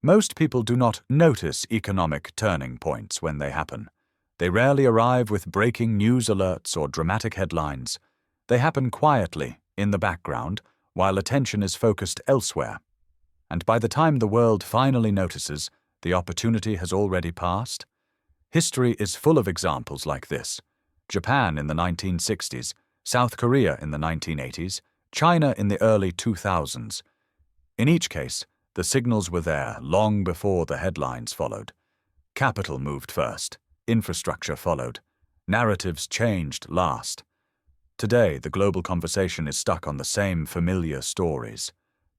Most people do not notice economic turning points when they happen. They rarely arrive with breaking news alerts or dramatic headlines. They happen quietly, in the background, while attention is focused elsewhere. And by the time the world finally notices, the opportunity has already passed. History is full of examples like this. Japan in the 1960s, South Korea in the 1980s, China in the early 2000s. In each case, the signals were there long before the headlines followed. Capital moved first, infrastructure followed, narratives changed last. Today, the global conversation is stuck on the same familiar stories.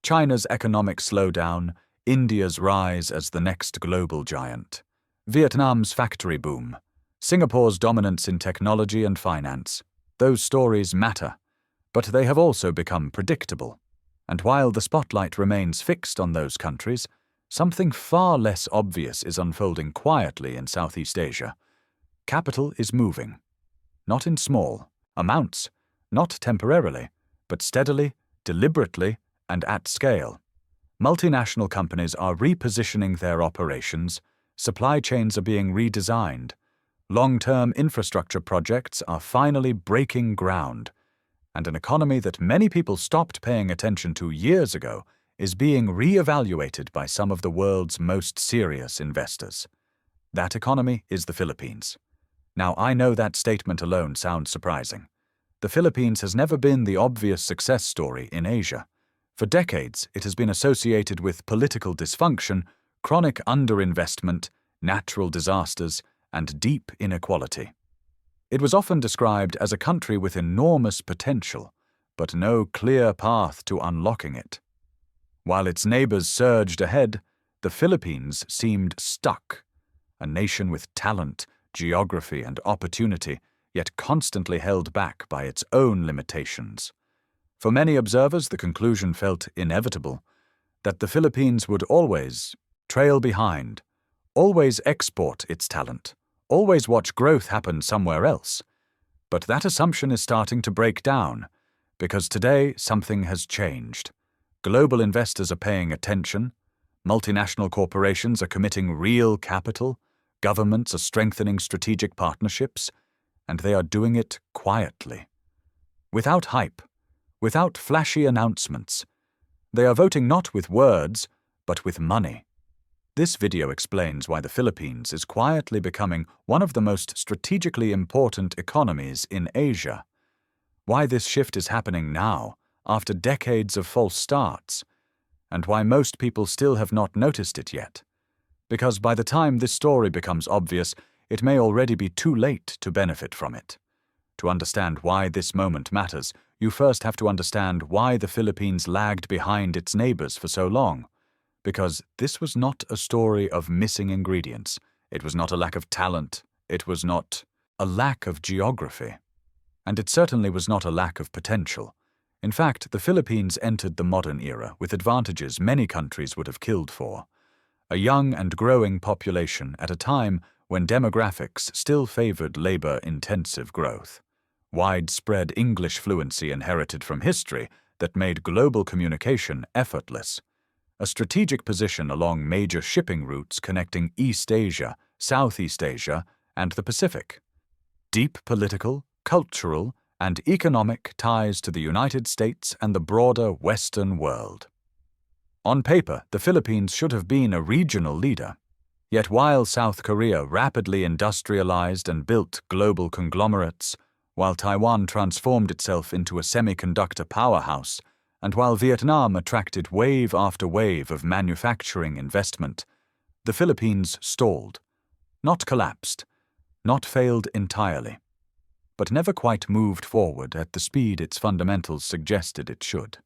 China's economic slowdown, India's rise as the next global giant, Vietnam's factory boom, Singapore's dominance in technology and finance. Those stories matter, but they have also become predictable. And while the spotlight remains fixed on those countries, something far less obvious is unfolding quietly in Southeast Asia. Capital is moving. Not in small amounts, not temporarily, but steadily, deliberately, and at scale. Multinational companies are repositioning their operations, supply chains are being redesigned, long-term infrastructure projects are finally breaking ground, and an economy that many people stopped paying attention to years ago is being re-evaluated by some of the world's most serious investors. That economy is the Philippines. Now, I know that statement alone sounds surprising. The Philippines has never been the obvious success story in Asia. For decades, it has been associated with political dysfunction, chronic underinvestment, natural disasters, and deep inequality. It was often described as a country with enormous potential, but no clear path to unlocking it. While its neighbors surged ahead, the Philippines seemed stuck, a nation with talent, geography, and opportunity, yet constantly held back by its own limitations. For many observers, the conclusion felt inevitable, that the Philippines would always trail behind, always export its talent, always watch growth happen somewhere else. But that assumption is starting to break down, because today something has changed. Global investors are paying attention, multinational corporations are committing real capital, governments are strengthening strategic partnerships, and they are doing it quietly. Without hype, without flashy announcements. They are voting not with words, but with money. This video explains why the Philippines is quietly becoming one of the most strategically important economies in Asia. Why this shift is happening now, after decades of false starts, and why most people still have not noticed it yet. Because by the time this story becomes obvious, it may already be too late to benefit from it. To understand why this moment matters, you first have to understand why the Philippines lagged behind its neighbors for so long. Because this was not a story of missing ingredients. It was not a lack of talent. It was not a lack of geography. And it certainly was not a lack of potential. In fact, the Philippines entered the modern era with advantages many countries would have killed for. A young and growing population at a time when demographics still favored labor-intensive growth. Widespread English fluency inherited from history that made global communication effortless. A strategic position along major shipping routes connecting East Asia, Southeast Asia, and the Pacific. Deep political, cultural, and economic ties to the United States and the broader Western world. On paper, the Philippines should have been a regional leader. Yet while South Korea rapidly industrialized and built global conglomerates, while Taiwan transformed itself into a semiconductor powerhouse, and while Vietnam attracted wave after wave of manufacturing investment, the Philippines stalled, not collapsed, not failed entirely, but never quite moved forward at the speed its fundamentals suggested it should.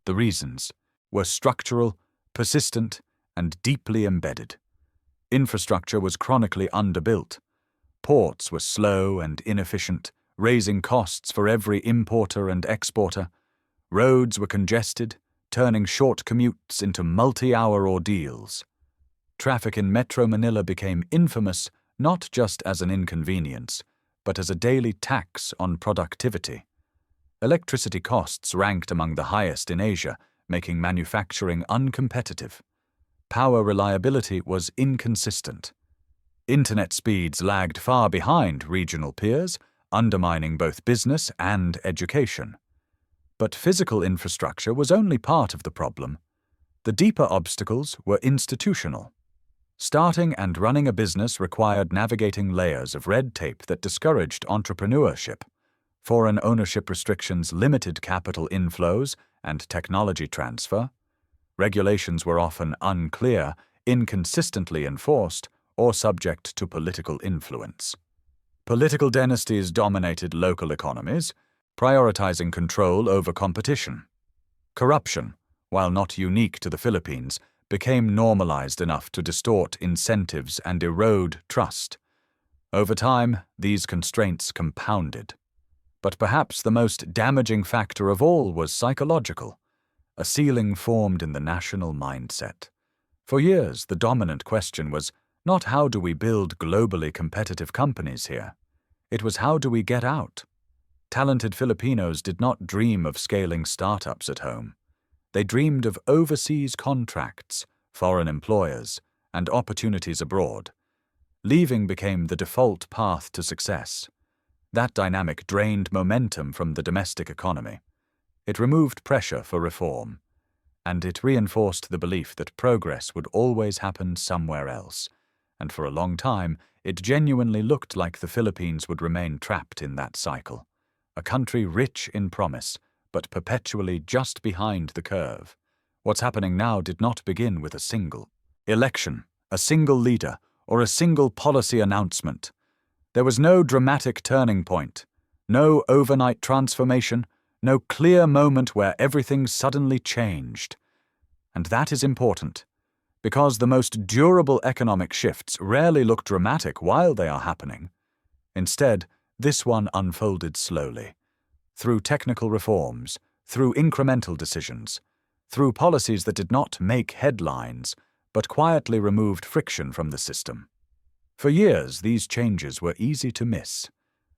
The reasons were structural, persistent, and deeply embedded. Infrastructure was chronically underbuilt. Ports were slow and inefficient, raising costs for every importer and exporter. Roads were congested, turning short commutes into multi-hour ordeals. Traffic in Metro Manila became infamous not just as an inconvenience, but as a daily tax on productivity. Electricity costs ranked among the highest in Asia, making manufacturing uncompetitive. power reliability was inconsistent. Internet speeds lagged far behind regional peers, undermining both business and education. But physical infrastructure was only part of the problem. The deeper obstacles were institutional. Starting and running a business required navigating layers of red tape that discouraged entrepreneurship. Foreign ownership restrictions limited capital inflows and technology transfer. Regulations were often unclear, inconsistently enforced, or subject to political influence. Political dynasties dominated local economies, prioritizing control over competition. Corruption, while not unique to the Philippines, became normalized enough to distort incentives and erode trust. Over time, these constraints compounded. But perhaps the most damaging factor of all was psychological. A ceiling formed in the national mindset. For years, the dominant question was not how do we build globally competitive companies here? It was how do we get out? Talented Filipinos did not dream of scaling startups at home. They dreamed of overseas contracts, foreign employers, and opportunities abroad. Leaving became the default path to success. That dynamic drained momentum from the domestic economy. It removed pressure for reform, and it reinforced the belief that progress would always happen somewhere else. And for a long time, it genuinely looked like the Philippines would remain trapped in that cycle. A country rich in promise, but perpetually just behind the curve. What's happening now did not begin with a single election, a single leader, or a single policy announcement. There was no dramatic turning point, no overnight transformation, no clear moment where everything suddenly changed. And that is important, because the most durable economic shifts rarely look dramatic while they are happening. Instead, this one unfolded slowly, through technical reforms, through incremental decisions, through policies that did not make headlines, but quietly removed friction from the system. For years, these changes were easy to miss.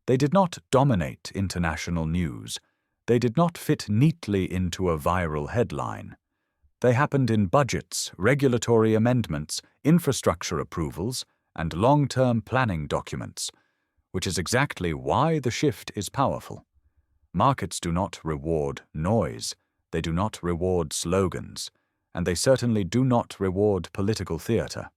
They did not dominate international news. They did not fit neatly into a viral headline. They happened in budgets, regulatory amendments, infrastructure approvals, and long-term planning documents, which is exactly why the shift is powerful. Markets do not reward noise, they do not reward slogans, and they certainly do not reward political theater.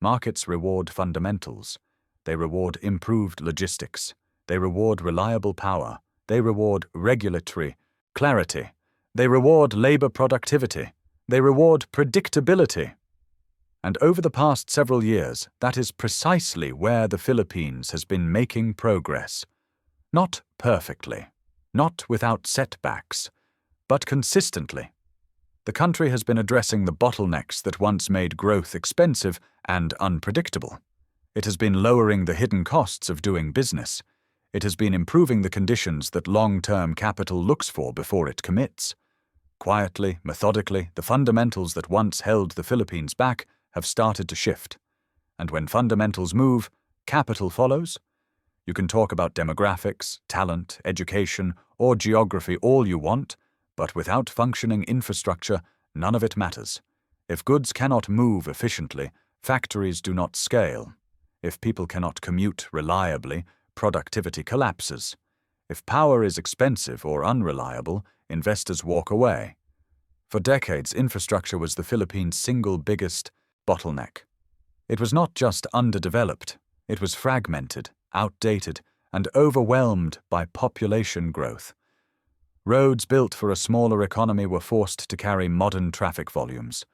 Markets reward fundamentals. They reward improved logistics. They reward reliable power. They reward regulatory clarity. They reward labor productivity. They reward predictability. And over the past several years, that is precisely where the Philippines has been making progress. Not perfectly, not without setbacks, but consistently. The country has been addressing the bottlenecks that once made growth expensive and unpredictable. It has been lowering the hidden costs of doing business. It has been improving the conditions that long-term capital looks for before it commits. Quietly, methodically, the fundamentals that once held the Philippines back have started to shift. And when fundamentals move, capital follows. You can talk about demographics, talent, education, or geography all you want, but without functioning infrastructure, none of it matters. If goods cannot move efficiently, factories do not scale. If people cannot commute reliably, productivity collapses. If power is expensive or unreliable, investors walk away. For decades, infrastructure was the Philippines' single biggest bottleneck. It was not just underdeveloped, it was fragmented, outdated, and overwhelmed by population growth. Roads built for a smaller economy were forced to carry modern traffic volumes.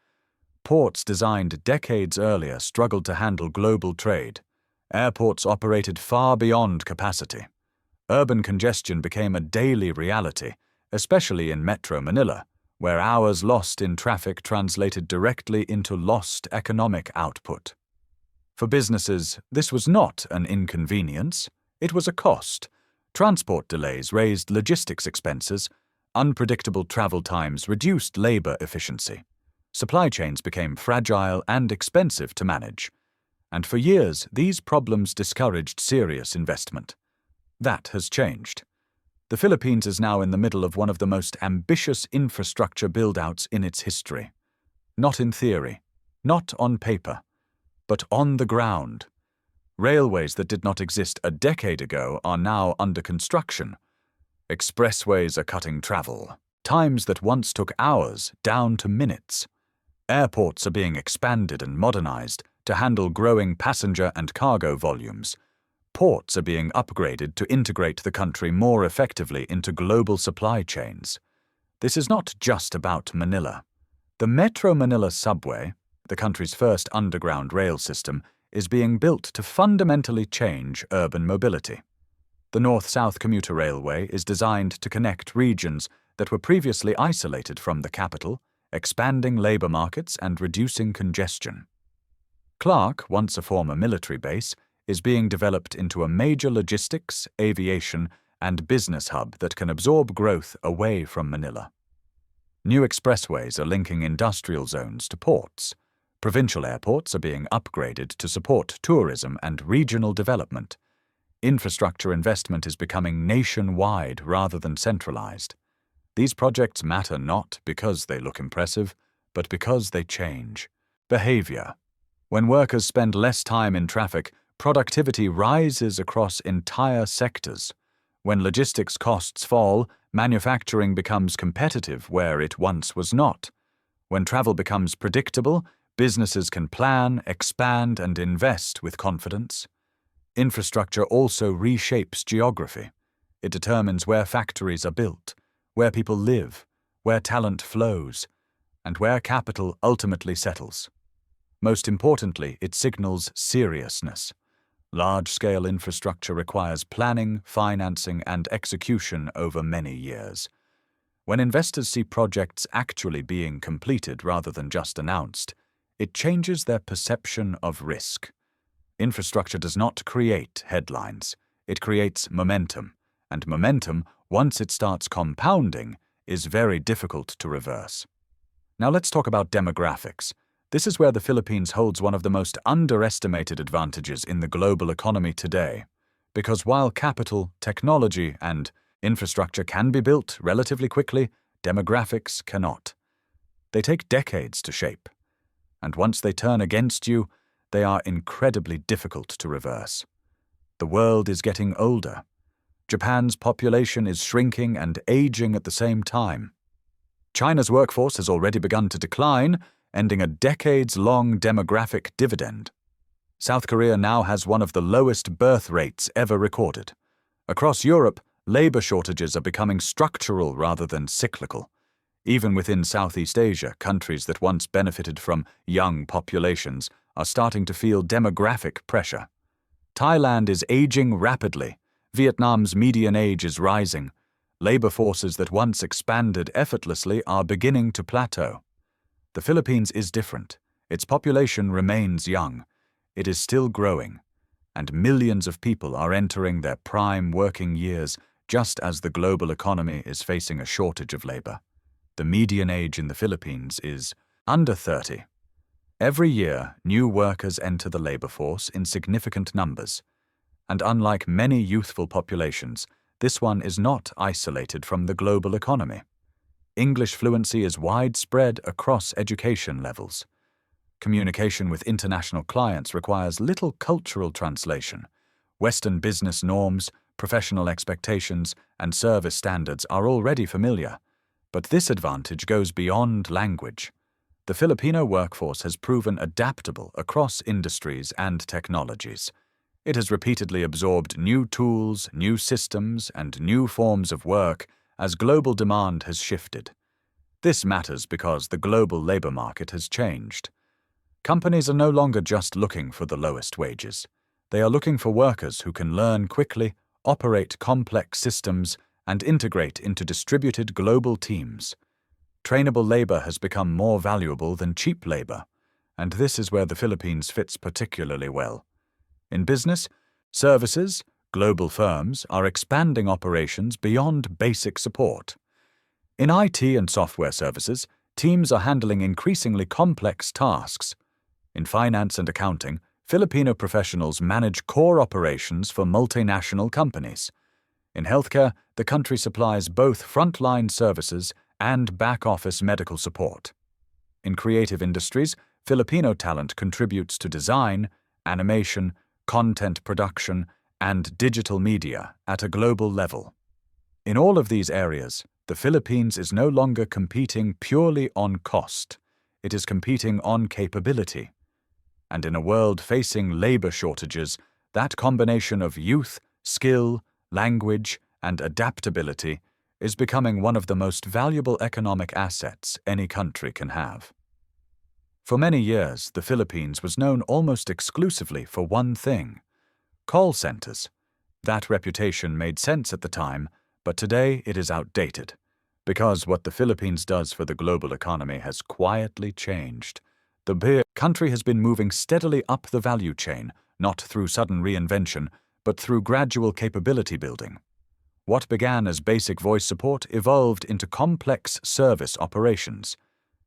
Ports designed decades earlier struggled to handle global trade. Airports operated far beyond capacity. Urban congestion became a daily reality, especially in Metro Manila, where hours lost in traffic translated directly into lost economic output. For businesses, this was not an inconvenience, it was a cost. Transport delays raised logistics expenses, unpredictable travel times reduced labor efficiency. Supply chains became fragile and expensive to manage. And for years, these problems discouraged serious investment. That has changed. The Philippines is now in the middle of one of the most ambitious infrastructure build-outs in its history. Not in theory, not on paper, but on the ground. Railways that did not exist a decade ago are now under construction. Expressways are cutting travel, times that once took hours down to minutes. Airports are being expanded and modernized to handle growing passenger and cargo volumes. Ports are being upgraded to integrate the country more effectively into global supply chains. This is not just about Manila. The Metro Manila subway, the country's first underground rail system, is being built to fundamentally change urban mobility. The North-South commuter railway is designed to connect regions that were previously isolated from the capital, expanding labor markets and reducing congestion. Clark, once a former military base, is being developed into a major logistics, aviation, and business hub that can absorb growth away from Manila. New expressways are linking industrial zones to ports. Provincial airports are being upgraded to support tourism and regional development. Infrastructure investment is becoming nationwide rather than centralized. These projects matter not because they look impressive, but because they change behavior. When workers spend less time in traffic, productivity rises across entire sectors. When logistics costs fall, manufacturing becomes competitive where it once was not. When travel becomes predictable, businesses can plan, expand, and invest with confidence. Infrastructure also reshapes geography. It determines where factories are built, where people live, where talent flows, and where capital ultimately settles. Most importantly, it signals seriousness. Large-scale infrastructure requires planning, financing, and execution over many years. When investors see projects actually being completed rather than just announced, it changes their perception of risk. Infrastructure does not create headlines. It creates momentum, and momentum, once it starts compounding, is very difficult to reverse. Now let's talk about demographics. This is where the Philippines holds one of the most underestimated advantages in the global economy today, because while capital, technology, and infrastructure can be built relatively quickly, demographics cannot. They take decades to shape, and once they turn against you, they are incredibly difficult to reverse. The world is getting older. Japan's population is shrinking and aging at the same time. China's workforce has already begun to decline, ending a decades-long demographic dividend. South Korea now has one of the lowest birth rates ever recorded. Across Europe, labor shortages are becoming structural rather than cyclical. Even within Southeast Asia, countries that once benefited from young populations are starting to feel demographic pressure. Thailand is aging rapidly. Vietnam's median age is rising. Labor forces that once expanded effortlessly are beginning to plateau. The Philippines is different. Its population remains young. It is still growing, and millions of people are entering their prime working years just as the global economy is facing a shortage of labor. The median age in the Philippines is under 30. Every year, new workers enter the labor force in significant numbers, and unlike many youthful populations, this one is not isolated from the global economy. English fluency is widespread across education levels. Communication with international clients requires little cultural translation. Western business norms, professional expectations, and service standards are already familiar. But this advantage goes beyond language. The Filipino workforce has proven adaptable across industries and technologies. It has repeatedly absorbed new tools, new systems, and new forms of work as global demand has shifted. This matters because the global labor market has changed. Companies are no longer just looking for the lowest wages. They are looking for workers who can learn quickly, operate complex systems, and integrate into distributed global teams. Trainable labor has become more valuable than cheap labor, and this is where the Philippines fits particularly well. In business, services, global firms are expanding operations beyond basic support. In IT and software services, teams are handling increasingly complex tasks. In finance and accounting, Filipino professionals manage core operations for multinational companies. In healthcare, the country supplies both frontline services and back-office medical support. In creative industries, Filipino talent contributes to design, animation, content production, and digital media at a global level. In all of these areas, the Philippines is no longer competing purely on cost. It is competing on capability. And in a world facing labor shortages, that combination of youth, skill, language, and adaptability is becoming one of the most valuable economic assets any country can have. For many years, the Philippines was known almost exclusively for one thing: call centers. That reputation made sense at the time, but today it is outdated, because what the Philippines does for the global economy has quietly changed. The country has been moving steadily up the value chain, not through sudden reinvention, but through gradual capability building. What began as basic voice support evolved into complex service operations.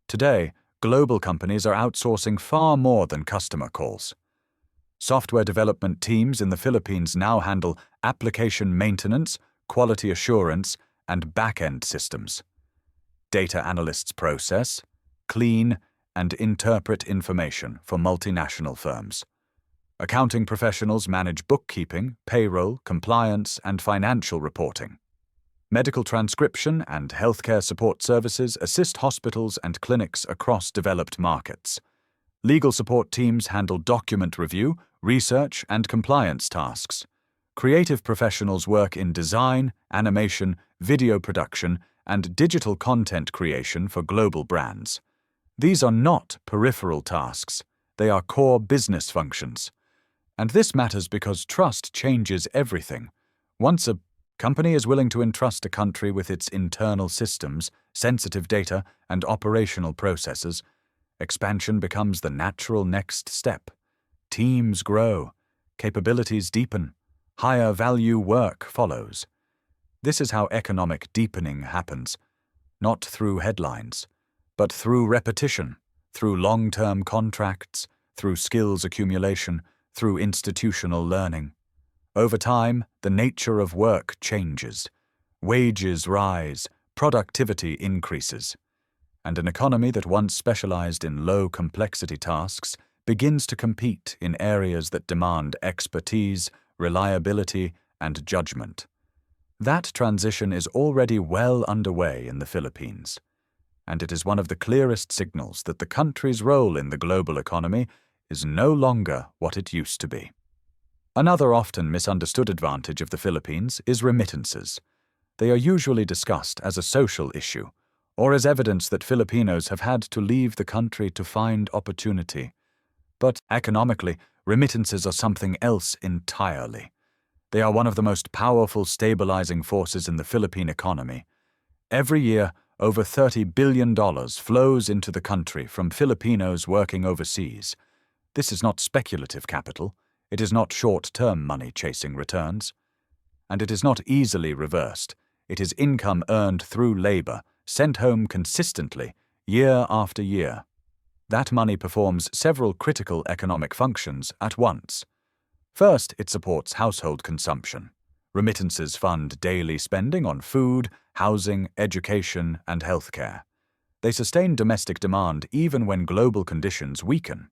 Today, global companies are outsourcing far more than customer calls. Software development teams in the Philippines now handle application maintenance, quality assurance, and back-end systems. Data analysts process, clean, and interpret information for multinational firms. Accounting professionals manage bookkeeping, payroll, compliance, and financial reporting. Medical transcription and healthcare support services assist hospitals and clinics across developed markets. Legal support teams handle document review, research, and compliance tasks. Creative professionals work in design, animation, video production, and digital content creation for global brands. These are not peripheral tasks, they are core business functions. And this matters because trust changes everything. Once a company is willing to entrust a country with its internal systems, sensitive data, and operational processes, expansion becomes the natural next step. Teams grow, capabilities deepen, higher value work follows. This is how economic deepening happens, not through headlines, but through repetition, through long-term contracts, through skills accumulation, through institutional learning. Over time, the nature of work changes. Wages rise, productivity increases, and an economy that once specialized in low-complexity tasks begins to compete in areas that demand expertise, reliability, and judgment. That transition is already well underway in the Philippines, and it is one of the clearest signals that the country's role in the global economy is no longer what it used to be. Another often misunderstood advantage of the Philippines is remittances. They are usually discussed as a social issue, or as evidence that Filipinos have had to leave the country to find opportunity. But economically, remittances are something else entirely. They are one of the most powerful stabilizing forces in the Philippine economy. Every year, over $30 billion flows into the country from Filipinos working overseas. This is not speculative capital. It is not short-term money chasing returns. And it is not easily reversed. It is income earned through labor, sent home consistently, year after year. That money performs several critical economic functions at once. First, it supports household consumption. Remittances fund daily spending on food, housing, education, and healthcare. They sustain domestic demand even when global conditions weaken.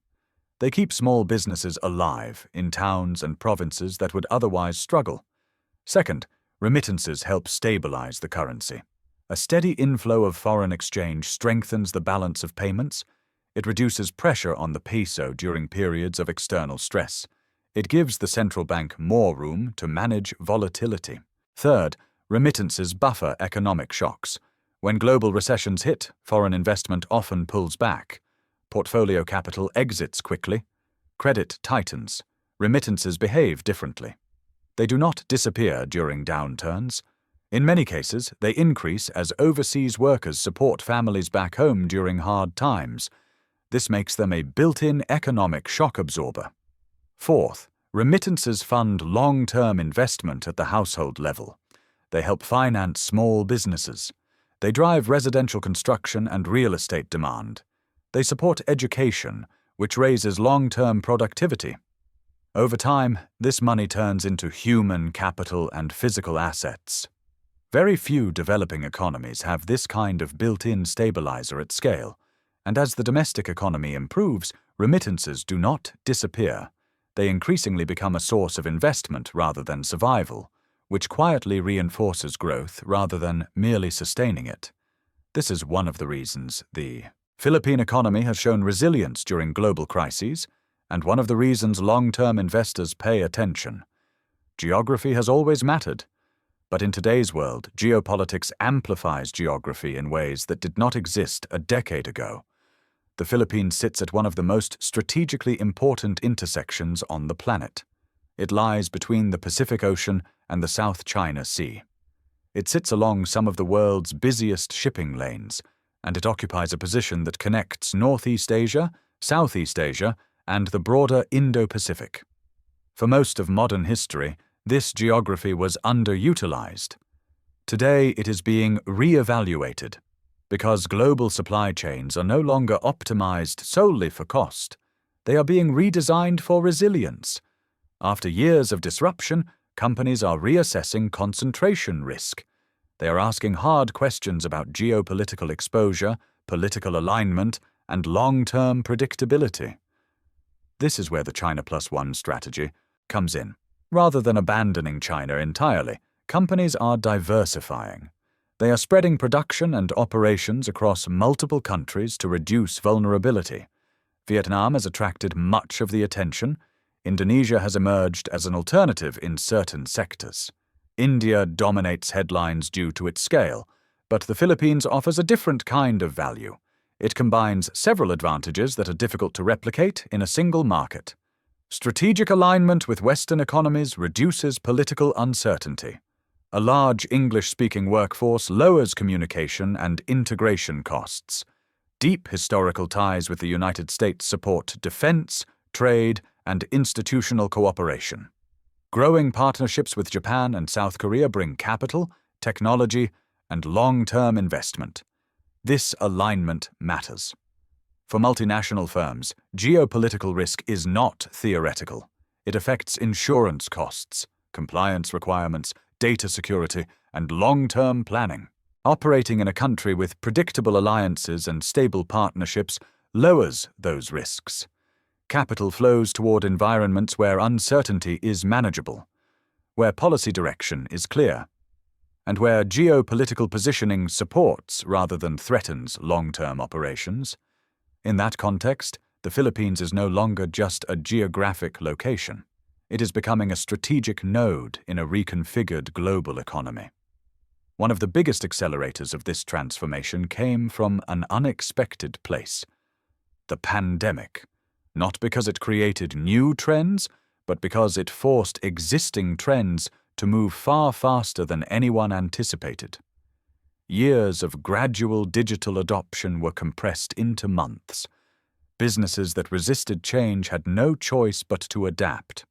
They keep small businesses alive in towns and provinces that would otherwise struggle. Second, remittances help stabilize the currency. A steady inflow of foreign exchange strengthens the balance of payments. It reduces pressure on the peso during periods of external stress. It gives the central bank more room to manage volatility. Third, remittances buffer economic shocks. When global recessions hit, foreign investment often pulls back. Portfolio capital exits quickly. Credit tightens. Remittances behave differently. They do not disappear during downturns. In many cases, they increase as overseas workers support families back home during hard times. This makes them a built-in economic shock absorber. Fourth, remittances fund long-term investment at the household level. They help finance small businesses. They drive residential construction and real estate demand. They support education, which raises long-term productivity. Over time, this money turns into human capital and physical assets. Very few developing economies have this kind of built-in stabilizer at scale, And as the domestic economy improves, remittances do not disappear. They increasingly become a source of investment rather than survival, which quietly reinforces growth rather than merely sustaining it. This is one of the reasons the Philippine economy has shown resilience during global crises, and one of the reasons long-term investors pay attention. Geography has always mattered, but in today's world, geopolitics amplifies geography in ways that did not exist a decade ago. The Philippines sits at one of the most strategically important intersections on the planet. It lies between the Pacific Ocean and the South China Sea. It sits along some of the world's busiest shipping lanes, and it occupies a position that connects Northeast Asia, Southeast Asia, and the broader Indo-Pacific. For most of modern history, this geography was underutilized. Today, it is being re-evaluated, because global supply chains are no longer optimized solely for cost. They are being redesigned for resilience. After years of disruption, companies are reassessing concentration risk. They are asking hard questions about geopolitical exposure, political alignment, and long-term predictability. This is where the China Plus One strategy comes in. Rather than abandoning China entirely, companies are diversifying. They are spreading production and operations across multiple countries to reduce vulnerability. Vietnam has attracted much of the attention. Indonesia has emerged as an alternative in certain sectors. India dominates headlines due to its scale, but the Philippines offers a different kind of value. It combines several advantages that are difficult to replicate in a single market. Strategic alignment with Western economies reduces political uncertainty. A large English-speaking workforce lowers communication and integration costs. Deep historical ties with the United States support defense, trade, and institutional cooperation. Growing partnerships with Japan and South Korea bring capital, technology, and long-term investment. This alignment matters. For multinational firms, geopolitical risk is not theoretical. It affects insurance costs, compliance requirements, data security, and long-term planning. Operating in a country with predictable alliances and stable partnerships lowers those risks. Capital flows toward environments where uncertainty is manageable, where policy direction is clear, and where geopolitical positioning supports rather than threatens long-term operations. In that context, the Philippines is no longer just a geographic location. It is becoming a strategic node in a reconfigured global economy. One of the biggest accelerators of this transformation came from an unexpected place: the pandemic. Not because it created new trends, but because it forced existing trends to move far faster than anyone anticipated. Years of gradual digital adoption were compressed into months. Businesses that resisted change had no choice but to adapt.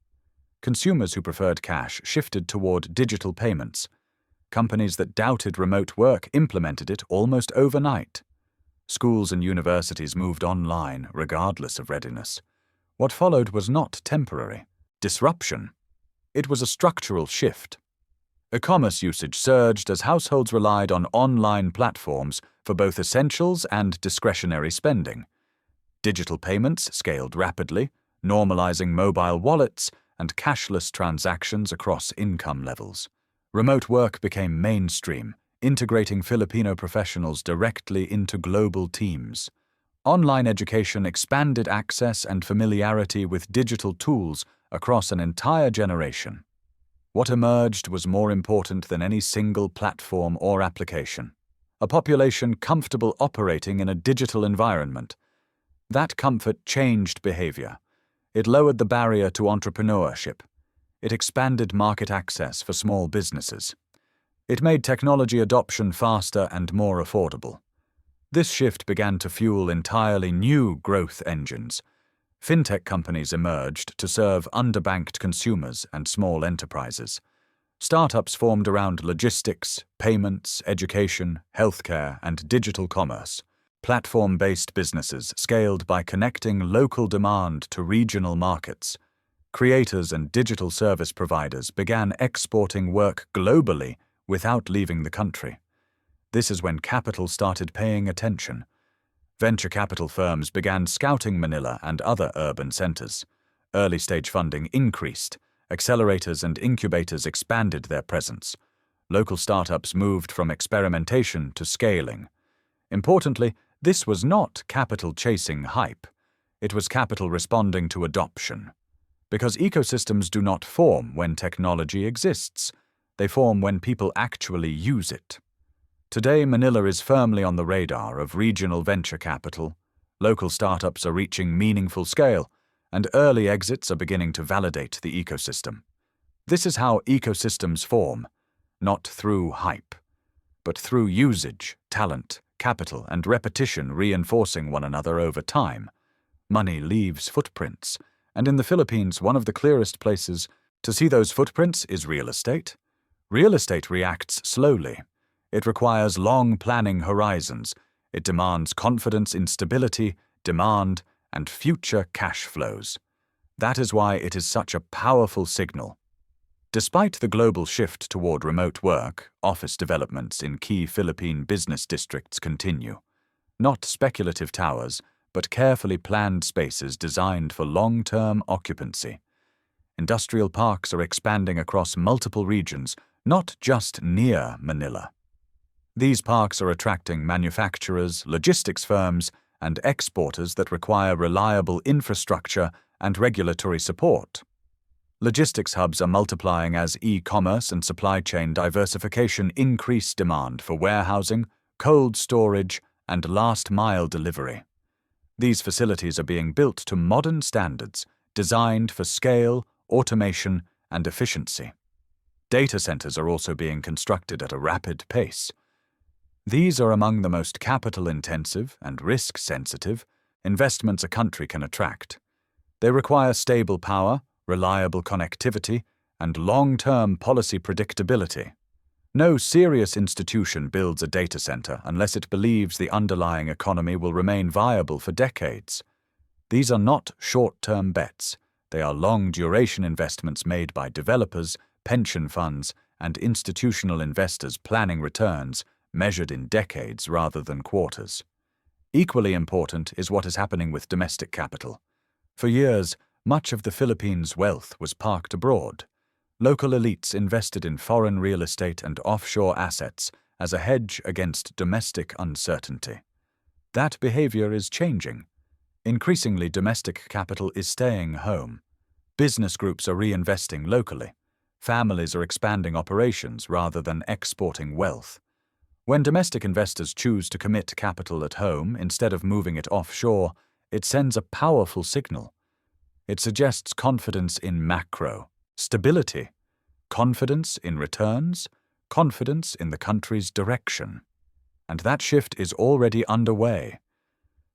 Consumers who preferred cash shifted toward digital payments. Companies that doubted remote work implemented it almost overnight. Schools and universities moved online, regardless of readiness. What followed was not temporary disruption. It was a structural shift. E-commerce usage surged as households relied on online platforms for both essentials and discretionary spending. Digital payments scaled rapidly, normalizing mobile wallets and cashless transactions across income levels. Remote work became mainstream, integrating Filipino professionals directly into global teams. Online education expanded access and familiarity with digital tools across an entire generation. What emerged was more important than any single platform or application: a population comfortable operating in a digital environment. That comfort changed behavior. It lowered the barrier to entrepreneurship. It expanded market access for small businesses. It made technology adoption faster and more affordable. This shift began to fuel entirely new growth engines. Fintech companies emerged to serve underbanked consumers and small enterprises. Startups formed around logistics, payments, education, healthcare, and digital commerce. Platform-based businesses scaled by connecting local demand to regional markets. Creators and digital service providers began exporting work globally without leaving the country. This is when capital started paying attention. Venture capital firms began scouting Manila and other urban centers. Early-stage funding increased. Accelerators and incubators expanded their presence. Local startups moved from experimentation to scaling. Importantly, this was not capital chasing hype. It was capital responding to adoption. Because ecosystems do not form when technology exists. They form when people actually use it. Today, Manila is firmly on the radar of regional venture capital. Local startups are reaching meaningful scale, and early exits are beginning to validate the ecosystem. This is how ecosystems form, not through hype, but through usage, talent, capital, and repetition reinforcing one another over time. Money leaves footprints, and in the Philippines, one of the clearest places to see those footprints is real estate. Real estate reacts slowly. It requires long planning horizons. It demands confidence in stability, demand, and future cash flows. That is why it is such a powerful signal. Despite the global shift toward remote work, office developments in key Philippine business districts continue. Not speculative towers, but carefully planned spaces designed for long-term occupancy. Industrial parks are expanding across multiple regions, not just near Manila. These parks are attracting manufacturers, logistics firms, and exporters that require reliable infrastructure and regulatory support. Logistics hubs are multiplying as e-commerce and supply chain diversification increase demand for warehousing, cold storage, and last-mile delivery. These facilities are being built to modern standards, designed for scale, automation, and efficiency. Data centers are also being constructed at a rapid pace. These are among the most capital-intensive and risk-sensitive investments a country can attract. They require stable power, reliable connectivity, and long-term policy predictability. No serious institution builds a data center unless it believes the underlying economy will remain viable for decades. These are not short-term bets. They are long-duration investments made by developers, pension funds, and institutional investors planning returns measured in decades rather than quarters. Equally important is what is happening with domestic capital. For years, much of the Philippines' wealth was parked abroad. Local elites invested in foreign real estate and offshore assets as a hedge against domestic uncertainty. That behavior is changing. Increasingly, domestic capital is staying home. Business groups are reinvesting locally. Families are expanding operations rather than exporting wealth. When domestic investors choose to commit capital at home instead of moving it offshore, it sends a powerful signal. It suggests confidence in macro, stability, confidence in returns, confidence in the country's direction. And that shift is already underway.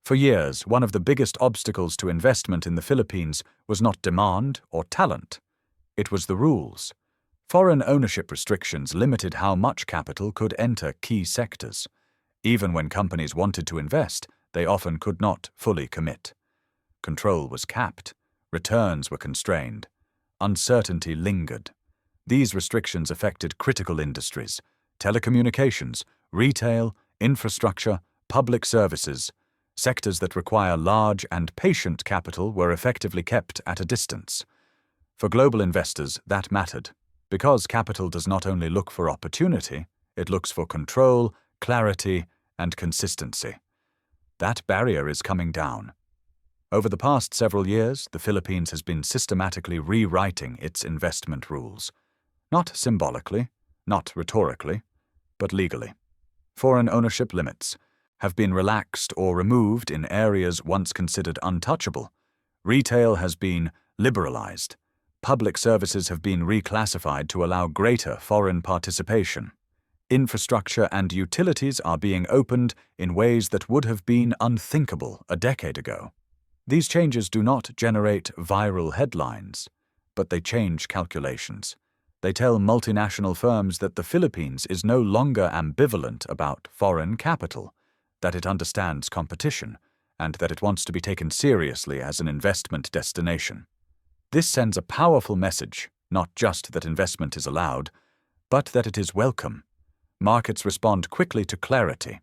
For years, one of the biggest obstacles to investment in the Philippines was not demand or talent. It was the rules. Foreign ownership restrictions limited how much capital could enter key sectors. Even when companies wanted to invest, they often could not fully commit. Control was capped. Returns were constrained. Uncertainty lingered. These restrictions affected critical industries: telecommunications, retail, infrastructure, public services. Sectors that require large and patient capital were effectively kept at a distance. For global investors, that mattered, because capital does not only look for opportunity, it looks for control, clarity, and consistency. That barrier is coming down. Over the past several years, the Philippines has been systematically rewriting its investment rules. Not symbolically, not rhetorically, but legally. Foreign ownership limits have been relaxed or removed in areas once considered untouchable. Retail has been liberalized. Public services have been reclassified to allow greater foreign participation. Infrastructure and utilities are being opened in ways that would have been unthinkable a decade ago. These changes do not generate viral headlines, but they change calculations. They tell multinational firms that the Philippines is no longer ambivalent about foreign capital, that it understands competition, and that it wants to be taken seriously as an investment destination. This sends a powerful message, not just that investment is allowed, but that it is welcome. Markets respond quickly to clarity.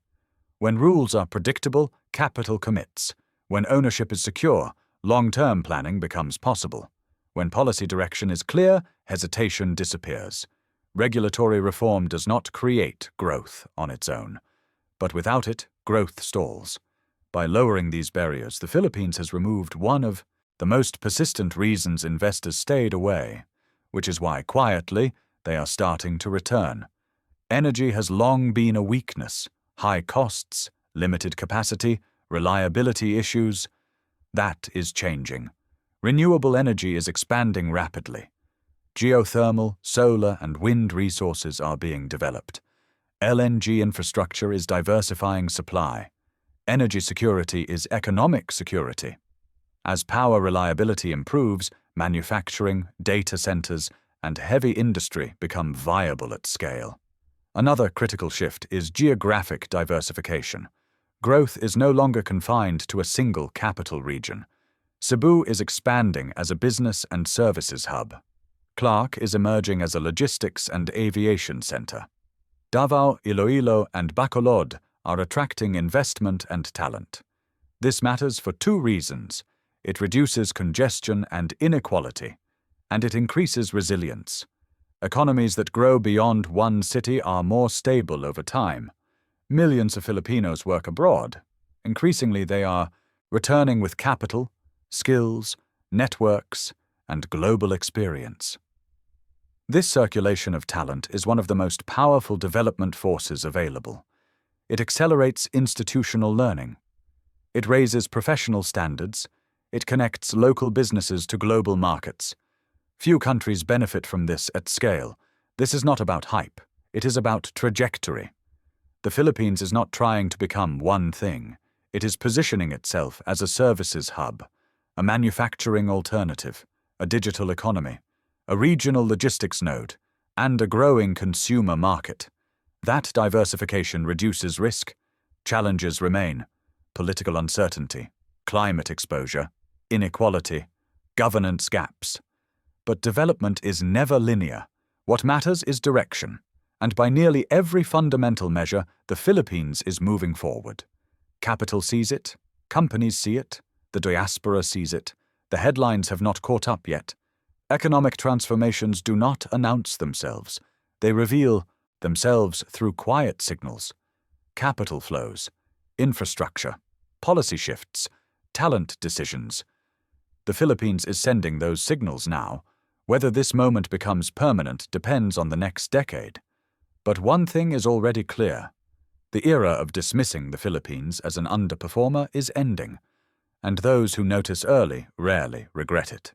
When rules are predictable, capital commits. When ownership is secure, long-term planning becomes possible. When policy direction is clear, hesitation disappears. Regulatory reform does not create growth on its own, but without it, growth stalls. By lowering these barriers, the Philippines has removed one of the most persistent reasons investors stayed away, which is why, quietly, they are starting to return. Energy has long been a weakness. High costs, limited capacity, reliability issues. That is changing. Renewable energy is expanding rapidly. Geothermal, solar, and wind resources are being developed. LNG infrastructure is diversifying supply. Energy security is economic security. As power reliability improves, manufacturing, data centers, and heavy industry become viable at scale. Another critical shift is geographic diversification. Growth is no longer confined to a single capital region. Cebu is expanding as a business and services hub. Clark is emerging as a logistics and aviation center. Davao, Iloilo, and Bacolod are attracting investment and talent. This matters for two reasons. It reduces congestion and inequality, and it increases resilience. Economies that grow beyond one city are more stable over time. Millions of Filipinos work abroad. Increasingly, they are returning with capital, skills, networks, and global experience. This circulation of talent is one of the most powerful development forces available. It accelerates institutional learning. It raises professional standards. It connects local businesses to global markets. Few countries benefit from this at scale. This is not about hype. It is about trajectory. The Philippines is not trying to become one thing. It is positioning itself as a services hub, a manufacturing alternative, a digital economy, a regional logistics node, and a growing consumer market. That diversification reduces risk. Challenges remain: political uncertainty, climate exposure, inequality, governance gaps. But development is never linear. What matters is direction. And by nearly every fundamental measure, the Philippines is moving forward. Capital sees it, companies see it, the diaspora sees it. The headlines have not caught up yet. Economic transformations do not announce themselves. They reveal themselves through quiet signals. Capital flows, infrastructure, policy shifts, talent decisions. The Philippines is sending those signals now. Whether this moment becomes permanent depends on the next decade. But one thing is already clear. The era of dismissing the Philippines as an underperformer is ending, and those who notice early rarely regret it.